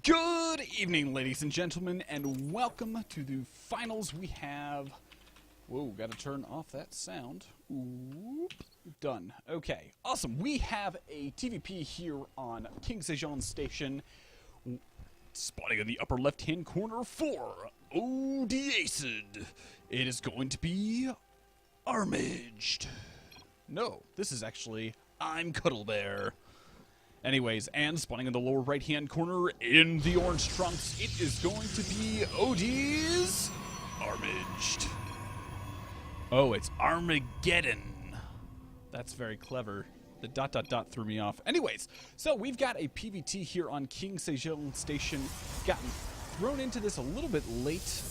Good evening, ladies and gentlemen, and welcome to the finals. We have... Whoa, gotta turn off that sound. Oop, done. Okay, awesome. We have a TVP here on King Sejong Station, spawning in the upper left-hand corner for ODacad. It is going to be Armageddon. No, this is actually IMcuddlebear. Anyways, and spawning in the lower right-hand corner in the orange trunks, it is going to be OD's Armageddon. Oh, it's Armageddon. That's very clever. The ... threw me off. Anyways, so we've got a PvT here on King Sejong Station. Gotten thrown into this a little bit late.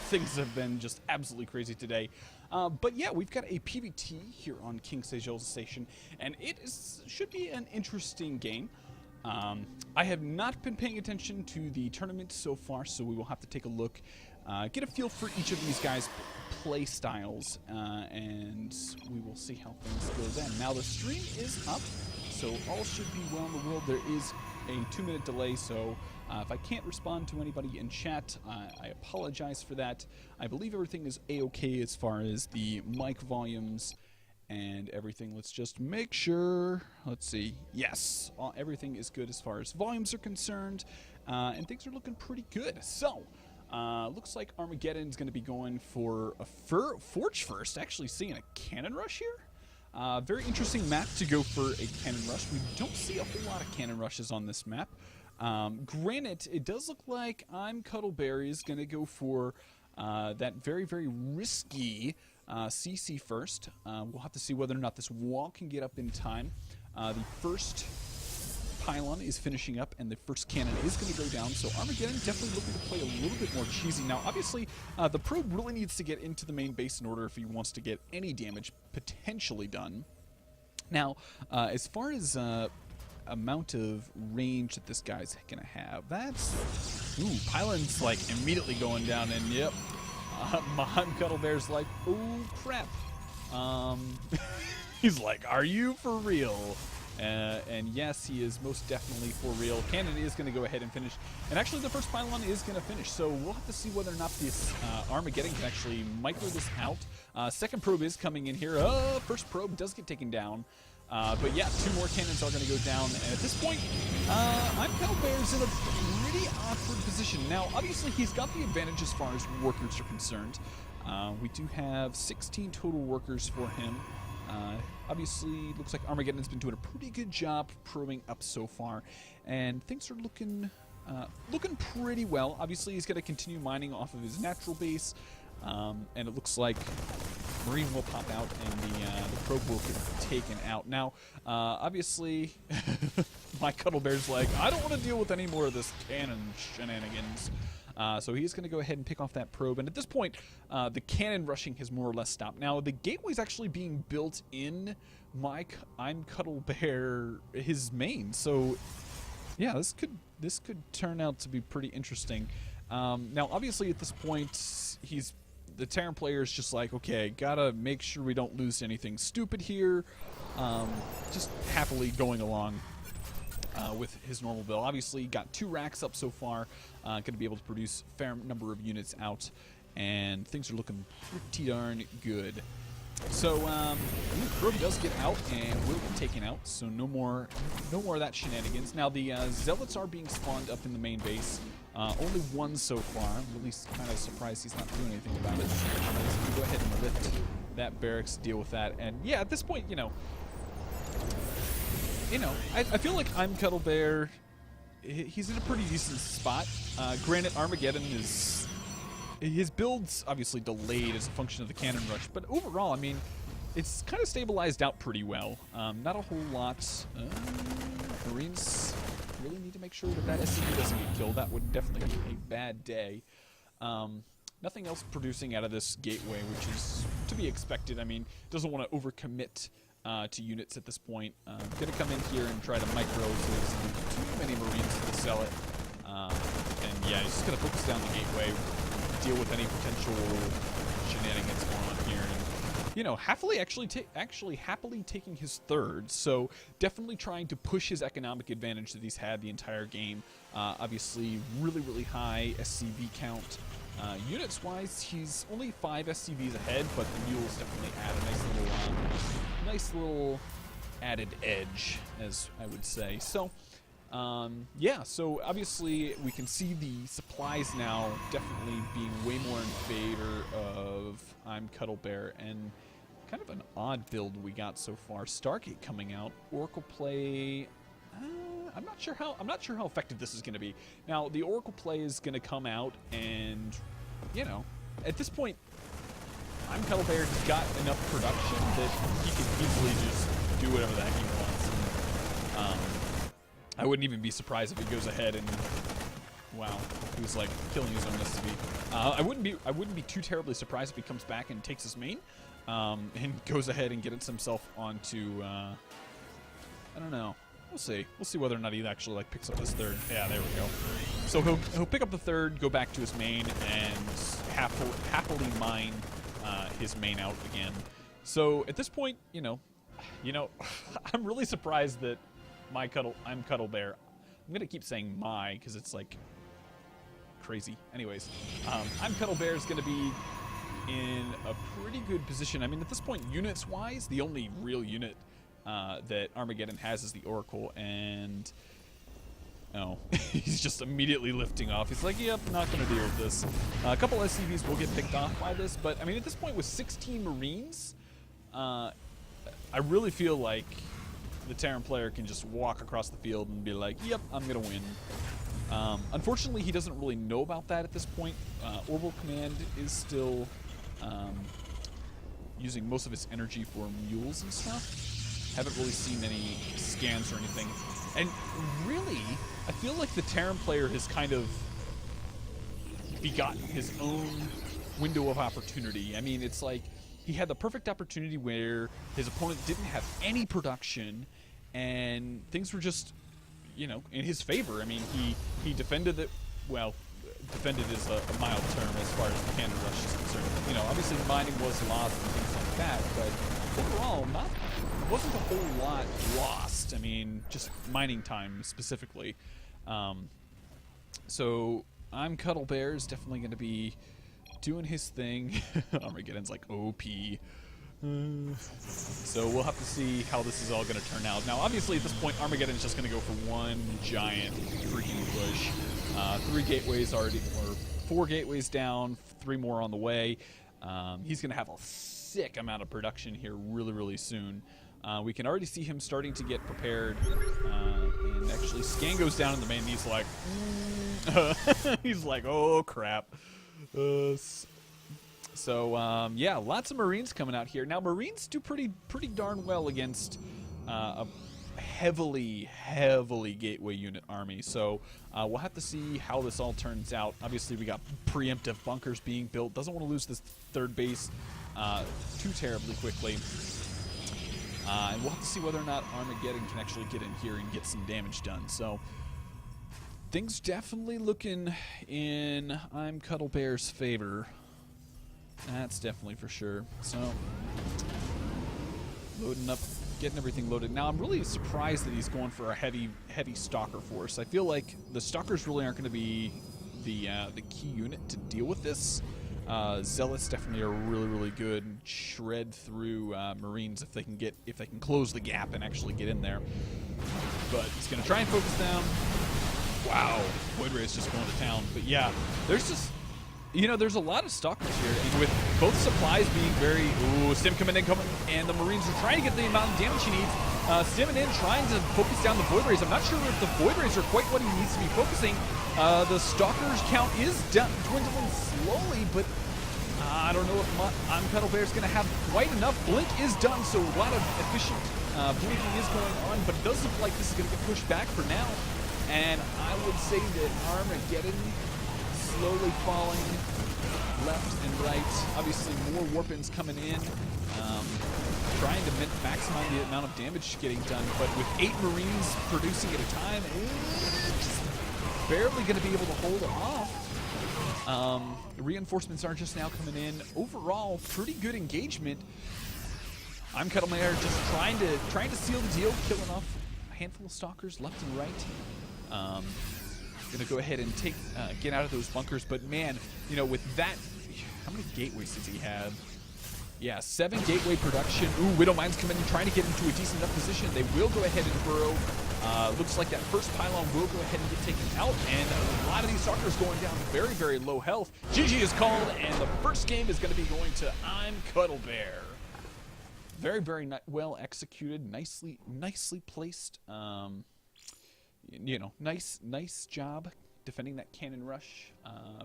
Things have been just absolutely crazy today. But yeah, we've got a PvT here on King Sejong Station, and should be an interesting game. I have not been paying attention to the tournament so far, so we will have to take a look, get a feel for each of these guys' play styles, and we will see how things go then. Now, the stream is up, so all should be well in the world. There is a 2-minute delay, so if I can't respond to anybody in chat, I apologize for that. I believe everything is a-okay as far as the mic volumes and everything. Let's just make sure. Let's see. Yes, everything is good as far as volumes are concerned, and things are looking pretty good. So, looks like Armageddon's going to be going for a Forge first. Actually seeing a cannon rush here. Very interesting map to go for a cannon rush. We don't see a whole lot of cannon rushes on this map. Granted, it does look like IMcuddlebear is going to go for that very, very risky CC first. We'll have to see whether or not this wall can get up in time. The first pylon is finishing up, and the first cannon is going to go down, so Armageddon definitely looking to play a little bit more cheesy. Now, obviously, the probe really needs to get into the main base in order if he wants to get any damage potentially done. Now, as far as amount of range that this guy's gonna have, that's... Ooh, pylon's like immediately going down, and yep, IMcuddlebear's like, oh crap. He's like, are you for real? And yes, he is most definitely for real. Cannon is going to go ahead and finish. And actually, the first pylon is going to finish. So we'll have to see whether or not this Armageddon can actually micro this out. Second probe is coming in here. First probe does get taken down. But yeah, 2 more cannons are going to go down. And at this point, IMcuddlebear's in a pretty awkward position. Now, obviously, he's got the advantage as far as workers are concerned. We do have 16 total workers for him. Obviously, looks like Armageddon's been doing a pretty good job probing up so far, and things are looking pretty well. Obviously, he's going to continue mining off of his natural base, and it looks like Marine will pop out and the probe will get taken out. Now, obviously, IMcuddlebear's like, I don't want to deal with any more of this cannon shenanigans. So he's going to go ahead and pick off that probe. And at this point, the cannon rushing has more or less stopped. Now, the gateway's actually being built in IMcuddlebear, his main. So, yeah, this could turn out to be pretty interesting. Now, obviously, at this point, the Terran player is just like, okay, gotta make sure we don't lose anything stupid here. Just happily going along with his normal build. Obviously, got 2 racks up so far. Going to be able to produce a fair number of units out, and things are looking pretty darn good. So, probe does get out and will be taken out. So no more of that shenanigans. Now the zealots are being spawned up in the main base. Only 1 so far. I'm really kind of surprised he's not doing anything about it. So go ahead and lift that barracks, deal with that, and yeah, at this point, I feel like IMcuddlebear, he's in a pretty decent spot. Granted, Armageddon his build's obviously delayed as a function of the cannon rush, but overall, I mean, it's kind of stabilized out pretty well. Not a whole lot. Marines really need to make sure that SCV doesn't get killed. That would definitely be a bad day. Nothing else producing out of this gateway, which is to be expected. I mean, doesn't want to overcommit to units at this point. Going to come in here and try to micro, so there's too many Marines to sell it. And yeah, he's just going to focus down the gateway, deal with any potential shenanigans going on here. And you know, happily taking his third. So definitely trying to push his economic advantage that he's had the entire game. Obviously, really high SCV count. Units-wise, he's only 5 SCVs ahead, but the mules definitely add a nice little added edge, as I would say. So, yeah, so obviously we can see the supplies now definitely being way more in favor of IMcuddlebear, and kind of an odd build we got so far. Stargate coming out, Oracle play. I'm not sure how effective this is going to be. Now, the Oracle play is going to come out, and, you know, at this point, IMcuddlebear has got enough production that he can easily just do whatever the heck he wants. And, I wouldn't even be surprised if he goes ahead and, wow, he was like killing his own SCV. I wouldn't be too terribly surprised if he comes back and takes his main, and goes ahead and gets himself onto, I don't know. We'll see. We'll see whether or not he actually like picks up his third. Yeah, there we go. So he'll pick up the third, go back to his main, and happily mine his main out again. So at this point, you know, I'm really surprised that IMcuddlebear. I'm gonna keep saying my because it's like crazy. Anyways, IMcuddlebear is gonna be in a pretty good position. I mean, at this point, units-wise, the only real unit that Armageddon has is the Oracle, and he's just immediately lifting off. He's like, yep, not going to deal with this. A couple SCVs will get picked off by this, but I mean, at this point with 16 Marines, I really feel like the Terran player can just walk across the field and be like, yep, I'm going to win. Unfortunately, he doesn't really know about that at this point. Orbital Command is still using most of his energy for mules and stuff. Haven't really seen any scans or anything. And really, I feel like the Terran player has kind of begotten his own window of opportunity. I mean, it's like he had the perfect opportunity where his opponent didn't have any production, and things were just, you know, in his favor. I mean, he defended it, well, defended is a mild term as far as the Panda Rush is concerned. You know, obviously mining was lost and things like that, but overall, wasn't a whole lot lost. I mean, just mining time specifically. So IMcuddlebear is definitely going to be doing his thing. Armageddon's like OP. So we'll have to see how this is all going to turn out. Now, obviously, at this point, Armageddon's just going to go for one giant freaking push. 3 gateways already, or 4 gateways down, 3 more on the way. He's going to have a sick amount of production here really soon. We can already see him starting to get prepared, and actually scan goes down in the main, and he's like, he's like, oh crap. So yeah, lots of Marines coming out here. Now Marines do pretty darn well against a heavily gateway unit army. So we'll have to see how this all turns out. Obviously, we got preemptive bunkers being built. Doesn't want to lose this third base too terribly quickly. And we'll have to see whether or not Armageddon can actually get in here and get some damage done. So things definitely looking in IMcuddlebear's favor. That's definitely for sure. So loading up, getting everything loaded. Now I'm really surprised that he's going for a heavy stalker force. I feel like the stalkers really aren't going to be the key unit to deal with this. Zealots definitely are really good and shred through Marines if they can close the gap and actually get in there. But he's going to try and focus down. Wow, Void Ray is just going to town. But yeah, there's just, you know, there's a lot of stalkers here, and with both supplies being very, Stim coming in, and the Marines are trying to get the amount of damage he needs. Stimming in, trying to focus down the Void Rays. I'm not sure if the Void Rays are quite what he needs to be focusing. The Stalkers count is dwindling slowly, but I don't know if IMcuddlebear is going to have quite enough. Blink is done, so a lot of efficient blinking is going on, but it does look like this is going to get pushed back for now. And I would say that Armageddon slowly falling left and right. Obviously, more Warpins coming in. Trying to maximize the amount of damage getting done, but with 8 Marines producing at a time, it's barely going to be able to hold it off. Reinforcements are just now coming in. Overall, pretty good engagement. IMcuddlebear just trying to seal the deal, killing off a handful of stalkers left and right. Gonna go ahead and get out of those bunkers, but man, you know, with that, how many gateways does he have? Yeah, 7 gateway production. Ooh, Widowmine's coming in, trying to get into a decent enough position. They will go ahead and burrow. Looks like that first pylon will go ahead and get taken out, and a lot of these stalkers going down very, very low health. GG is called, and the first game is going to be going to IMcuddlebear. Very, very well executed, nicely placed. You know, nice job defending that cannon rush.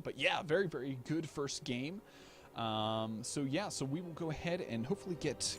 But yeah, very, very good first game. So yeah, so we will go ahead and hopefully get